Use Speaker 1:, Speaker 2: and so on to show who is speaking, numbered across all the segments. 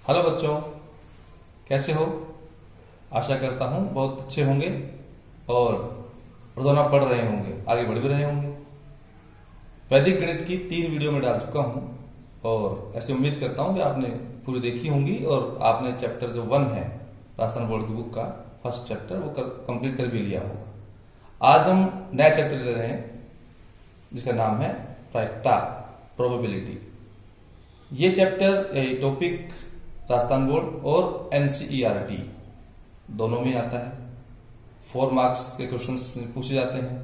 Speaker 1: Hello बच्चों, कैसे हो? आशा करता हूं बहुत अच्छे होंगे और रोजाना पढ़ रहे होंगे, आगे बढ़ भी रहे होंगे। वैदिक गणित की 3 वीडियो में डाल चुका हूं और ऐसे उम्मीद करता हूं कि आपने पूरी देखी होंगी और आपने चैप्टर जो 1 है राजस्थान बोर्ड की बुक का फर्स्ट चैप्टर वो कंप्लीट कर भी लिया होगा। आज हम नया चैप्टर ले रहे हैं जिसका नाम है प्रायिकता, प्रोबेबिलिटी। ये चैप्टर यही टॉपिक राजस्थान बोर्ड और एनसीईआरटी दोनों में आता है। 4 मार्क्स के क्वेश्चंस पूछे जाते हैं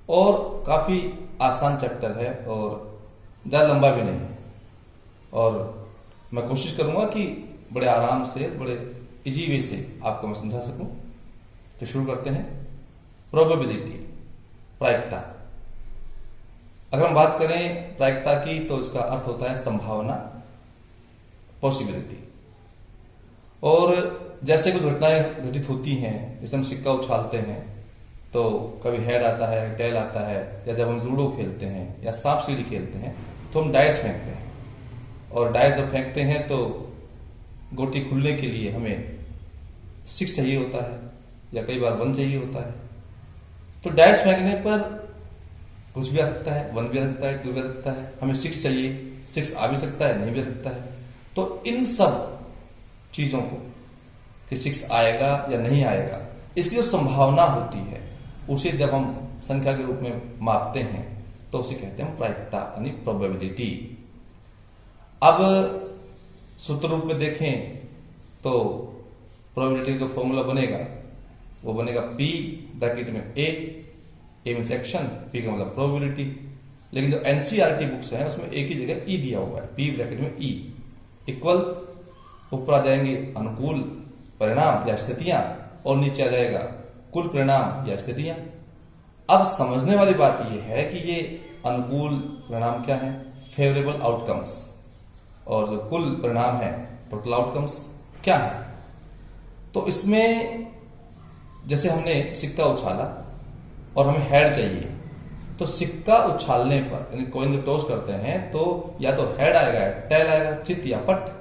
Speaker 1: और काफी आसान चैप्टर है और ज्यादा लंबा भी नहीं है। और मैं कोशिश करूंगा कि बड़े आराम से, बड़े इजी वे से आपको मैं समझा सकूं। तो शुरू करते हैं। प्रोबेबिलिटी, प्रायिकता। अगर हम बात करें प्रायिकता की तो इसका अर्थ होता है संभावना, पॉसिबिलिटी। और जैसे कुछ घटनाएं घटित होती हैं, जैसे हम सिक्का उछालते हैं तो कभी हेड आता है, टेल आता है, या जब हम लूडो खेलते हैं या सांप सीढ़ी खेलते हैं तो हम डाइस फेंकते हैं। और डाइस जब फेंकते हैं तो गोटी खुलने के लिए हमें 6 चाहिए होता है या कई बार 1 चाहिए होता है। तो डाइस फेंकने पर कुछ भी आ सकता है, 1 भी आ सकता है, 2 भी आ सकता है। हमें 6 चाहिए, 6 आ भी सकता है, नहीं भी आ सकता है। तो इन सब चीजों को कि 6 आएगा या नहीं आएगा, इसकी जो संभावना होती है उसे जब हम संख्या के रूप में मापते हैं तो उसे कहते हैं प्रायिकता यानी प्रोबेबिलिटी। अब सूत्र रूप में देखें तो प्रोबेबिलिटी का फॉर्मूला बनेगा वो बनेगा P ब्रैकेट में A मीन्स एक्शन, P का मतलब प्रोबेबिलिटी। लेकिन जो एनसीईआरटी बुक्स हैं उसमें एक ही जगह E दिया हुआ है, P ब्रैकेट में E इक्वल, ऊपर आ जाएंगे अनुकूल परिणाम या स्थितियां और नीचे आ जाएगा कुल परिणाम या स्थितियां। अब समझने वाली बात यह है कि ये अनुकूल परिणाम क्या है, फेवरेबल आउटकम्स, और जो कुल परिणाम है टोटल आउटकम्स क्या है। तो इसमें जैसे हमने सिक्का उछाला और हमें हेड चाहिए, तो सिक्का उछालने पर यानी कॉइन जब टॉस करते हैं तो या तो हेड आएगा, टेल आएगा, चित या पट।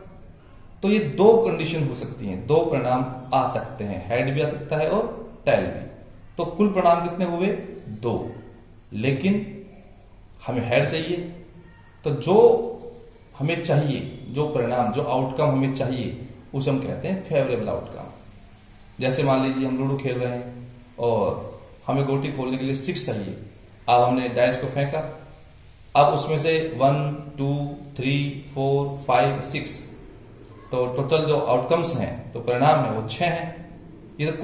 Speaker 1: तो ये 2 कंडीशन हो सकती हैं, 2 परिणाम आ सकते हैं, हेड भी आ सकता है और टेल भी। तो कुल परिणाम कितने हुए? 2। लेकिन हमें हेड चाहिए, तो जो हमें चाहिए, जो परिणाम, जो आउटकम हमें चाहिए उसे हम कहते हैं फेवरेबल आउटकम। जैसे मान लीजिए हम लूडो खेल रहे हैं और हमें गोटी खोलने के लिए 6 चाहिए। अब हमने डाइस को फेंका, अब उसमें से 1 2 3 4 5 6, तो टोटल जो आउटकम्स हैं, तो परिणाम है वो 6 हैं। ये तो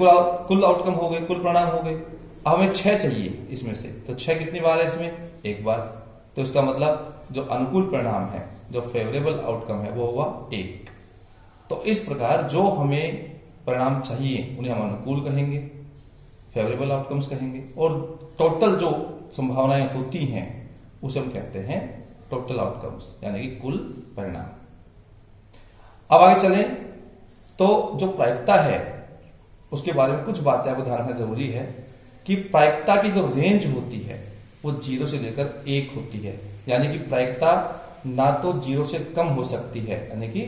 Speaker 1: कुल आउटकम हो गए, कुल परिणाम हो गए। अब हमें 6 चाहिए इसमें से, तो 6 कितनी बार है इसमें? 1 बार। तो इसका मतलब जो अनुकूल परिणाम है, जो फेवरेबल आउटकम है वो हुआ 1। तो इस प्रकार जो हमें परिणाम चाहिए उन्हें हम अनुकूल कहेंगे, फेवरेबल आउटकम्स कहेंगे, और टोटल जो संभावनाएं होती हैं उसे हम कहते हैं टोटल आउटकम्स यानी कि कुल परिणाम। अब आगे चलें तो जो प्रायिकता है उसके बारे में कुछ बातें आपको ध्यान रखना जरूरी है कि प्रायिकता की जो रेंज होती है वो 0 से लेकर 1 होती है। यानी कि प्रायिकता ना तो 0 से कम हो सकती है, यानी कि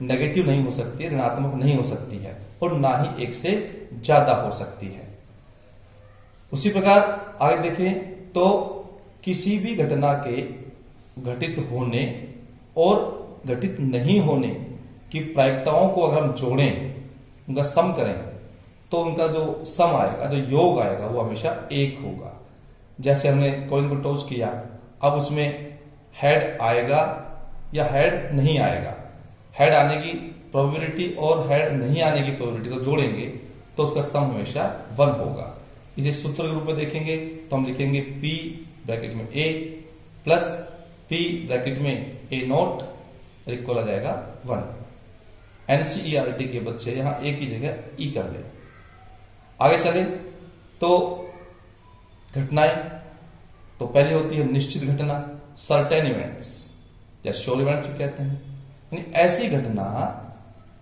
Speaker 1: नेगेटिव नहीं हो सकती, ऋणात्मक नहीं हो सकती है, और ना ही 1 से ज्यादा हो सकती है। उसी प्रकार आगे देखें तो किसी भी घटना के घटित होने और घटित नहीं होने की प्रायिकताओं को अगर हम जोड़ें, उनका सम करें, तो उनका जो सम आएगा, जो योग आएगा वो हमेशा 1 होगा। जैसे हमने कॉइन को टॉस किया, अब उसमें हेड आएगा या हेड नहीं आएगा, हेड आने की प्रोबेबिलिटी और हेड नहीं आने की प्रोबेबिलिटी को जोड़ेंगे तो उसका सम हमेशा 1 होगा। इसे सूत्र के रूप में देखेंगे तो हम लिखेंगे P ब्रैकेट में A प्लस P ब्रैकेट में A नॉट इक्वल आ जाएगा 1। एनसीईआरटी के बच्चे यहां एक ही जगह E कर दे। आगे चले तो घटनाएं, तो पहली होती है निश्चित घटना, सर्टेन इवेंट्स या श्योर इवेंट्स भी कहते हैं, यानी ऐसी घटना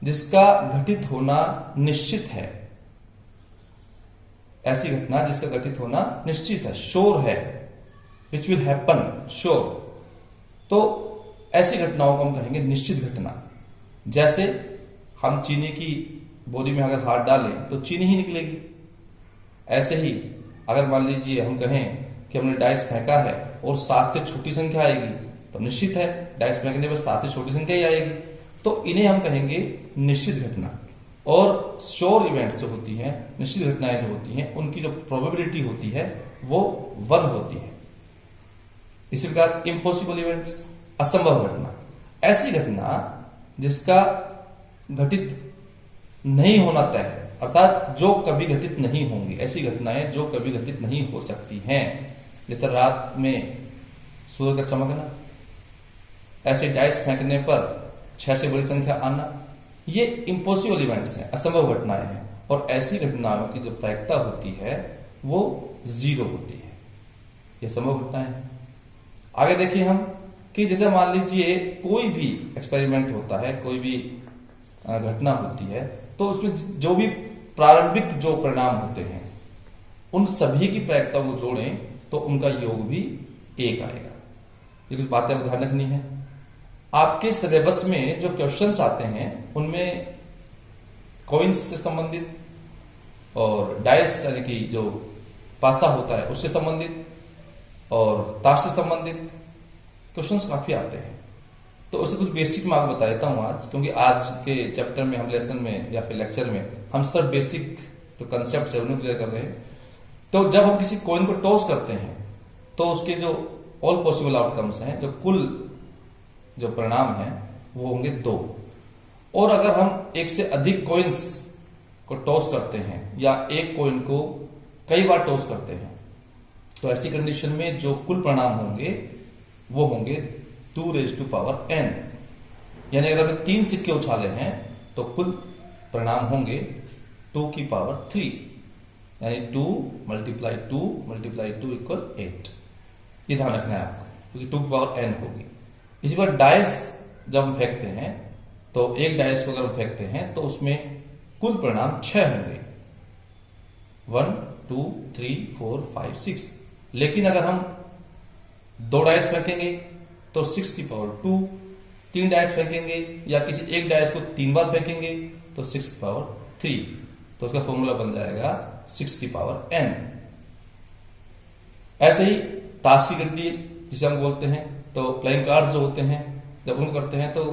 Speaker 1: जिसका घटित होना निश्चित है, ऐसी घटना जिसका घटित होना निश्चित है, श्योर है, विच विल हैपन, श्योर। तो ऐसी घटनाओं को हम कहेंगे निश्चित घटना। जैसे हम चीनी की बोरी में अगर हाथ डालें तो चीनी ही निकलेगी। ऐसे ही अगर मान लीजिए हम कहें कि हमने डाइस फेंका है और 7 से छोटी संख्या आएगी, तो निश्चित है डाइस फेंकने पर 7 से छोटी संख्या ही आएगी। तो इन्हें हम कहेंगे निश्चित घटना। और श्योर इवेंट्स जो होती हैं, निश्चित घटनाएं जो होती हैं, उनकी जो प्रोबेबिलिटी होती है वो 1 होती है। इसी प्रकार इम्पॉसिबल इवेंट्स, असंभव घटना, ऐसी घटना जिसका घटित नहीं होना तय है, अर्थात जो कभी घटित नहीं होंगी, ऐसी घटनाएं जो कभी घटित नहीं हो सकती हैं। जैसे रात में सूर्य का चमकना, ऐसे डाइस फेंकने पर 6 से बड़ी संख्या आना, ये इम्पॉसिबल इवेंट्स हैं, असंभव घटनाएं हैं। और ऐसी घटनाओं की जो प्रायिकता होती है वो 0 होती है। ये संभव घटनाएं हैं। आगे देखिए हम कि जैसे मान लीजिए कोई भी एक्सपेरिमेंट होता है, कोई भी घटना होती है, तो उसमें जो भी प्रारंभिक जो परिणाम होते हैं उन सभी की प्रायिकता को जोड़ें तो उनका योग भी 1 आएगा। ये कुछ बातें ध्यान रखनी है। आपके सिलेबस में जो क्वेश्चंस आते हैं उनमें कॉइन्स से संबंधित और डाइस यानी कि जो पासा होता है उससे संबंधित और ताश से संबंधित क्वेश्चंस काफी आते हैं। तो उससे कुछ बेसिक मैं आपको बता देता हूं आज, क्योंकि आज के चैप्टर में हम लेसन में या फिर लेक्चर में हम सिर्फ बेसिक जो कंसेप्ट है उन्हें क्लियर कर रहे हैं। तो जब हम किसी कॉइन को टॉस करते हैं तो उसके जो ऑल पॉसिबल आउटकम्स हैं, जो कुल जो परिणाम हैं वो होंगे 2। और अगर हम एक से अधिक कॉइन्स को टॉस करते हैं या एक कॉइन को कई बार टॉस करते हैं तो ऐसी कंडीशन में जो कुल परिणाम होंगे वो होंगे 2n। यानी अगर हमने 3 सिक्के उछाले हैं तो कुल परिणाम होंगे 2 की पावर 3, यानी 2 × 2 × 2 = 8। ये ध्यान रखना है आपको, क्योंकि 2 की पावर n होगी। इसी बार डाइस जब हम फेंकते हैं तो एक डाइस को अगर हम फेंकते हैं तो उसमें कुल परिणाम 6 होंगे, 1 2 3 4 5 6। लेकिन अगर हम 2 डाइस फेंकेंगे तो 6 की पावर 2, 3 डाइस फेंकेंगे या किसी एक डाइस को 3 बार फेंकेंगे तो 6 की पावर 3, तो उसका फॉर्मूला बन जाएगा 6 की पावर n। ऐसे ही ताश की गड्डी जिसे हम बोलते हैं, तो प्लेइंग कार्ड्स जो होते हैं जब उनको करते हैं तो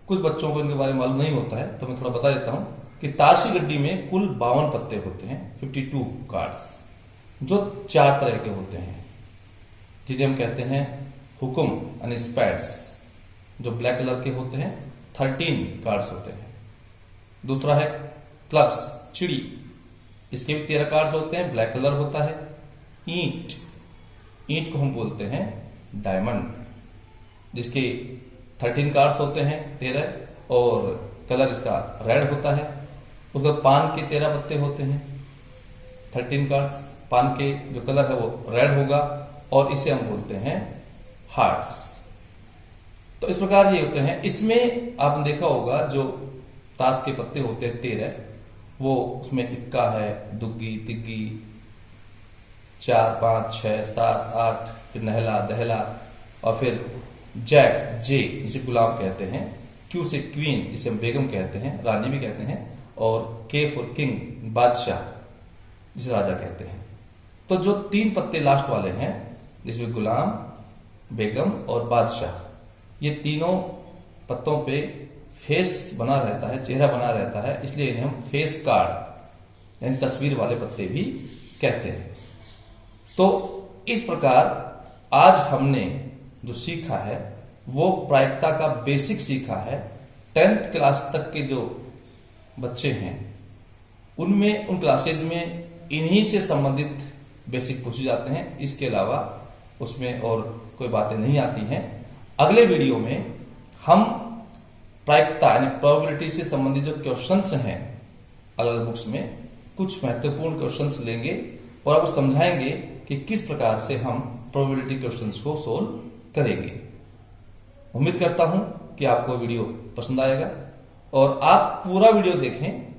Speaker 1: कुछ बच्चों को इनके बारे में मालूम नहीं होता है, तो मैं थोड़ा बता देता हूं कि ताश की गड्डी में कुल 52 पत्ते होते हैं, 52 कार्ड्स, जो 4 तरह के होते हैं, जिन्हें हम कहते हैं हुकुम यानी स्पैड्स, जो ब्लैक कलर के होते हैं, 13 कार्ड्स होते हैं। दूसरा है क्लब्स, चिड़ी, इसके भी 13 कार्ड्स होते हैं, ब्लैक कलर होता है। ईंट, ईंट को हम बोलते हैं डायमंड, जिसके 13 कार्ड्स होते हैं, 13, और कलर इसका रेड होता है। उसका पान के 13 पत्ते होते हैं, 13 कार्ड्स, पान के जो कलर है वो रेड होगा और इसे हम बोलते हैं हार्ट्स। तो इस प्रकार ये होते हैं। इसमें आपने देखा होगा जो ताश के पत्ते होते हैं 13, वो उसमें इक्का है, दुग्गी, तिग्गी, 4 5 6 7 8, फिर नहला दहला, और फिर जैक, जे जिसे गुलाम कहते हैं, क्यू से क्वीन जिसे हम बेगम कहते हैं, रानी भी कहते हैं, और के फॉर किंग, बादशाह जिसे राजा कहते हैं। तो जो 3 पत्ते लास्ट वाले हैं जिसमें गुलाम, बेगम और बादशाह, ये तीनों पत्तों पे फेस बना रहता है, चेहरा बना रहता है, इसलिए इन्हें हम फेस कार्ड यानी तस्वीर वाले पत्ते भी कहते हैं। तो इस प्रकार आज हमने जो सीखा है वो प्रायिकता का बेसिक सीखा है। 10th क्लास तक के जो बच्चे हैं उनमें, उन क्लासेज में इन्हीं से संबंधित बेसिक पूछे जाते हैं, इसके अलावा उसमें और कोई बातें नहीं आती हैं। अगले वीडियो में हम प्रायिकता यानी प्रोबेबिलिटी से संबंधित जो क्वेश्चंस हैं अलग अलग बुक्स में, कुछ महत्वपूर्ण क्वेश्चंस लेंगे और आपको समझाएंगे कि किस प्रकार से हम प्रोबेबिलिटी क्वेश्चंस को सोल्व करेंगे। उम्मीद करता हूं कि आपको वीडियो पसंद आएगा और आप पूरा वीडियो देखें,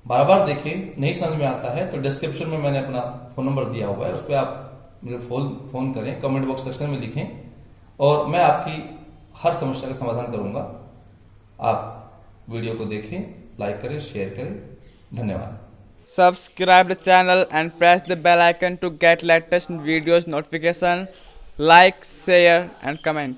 Speaker 1: बार बार देखें। नहीं समझ में आता है तो डिस्क्रिप्शन में मैंने अपना फोन नंबर दिया हुआ है, उस पर आप मुझे फोन करें, कमेंट बॉक्स सेक्शन में लिखें और मैं आपकी हर समस्या का समाधान करूंगा। आप वीडियो को देखें, लाइक करें, शेयर करें। धन्यवाद।
Speaker 2: Subscribe the channel and press the bell icon to get latest videos notification. Like, share and comment.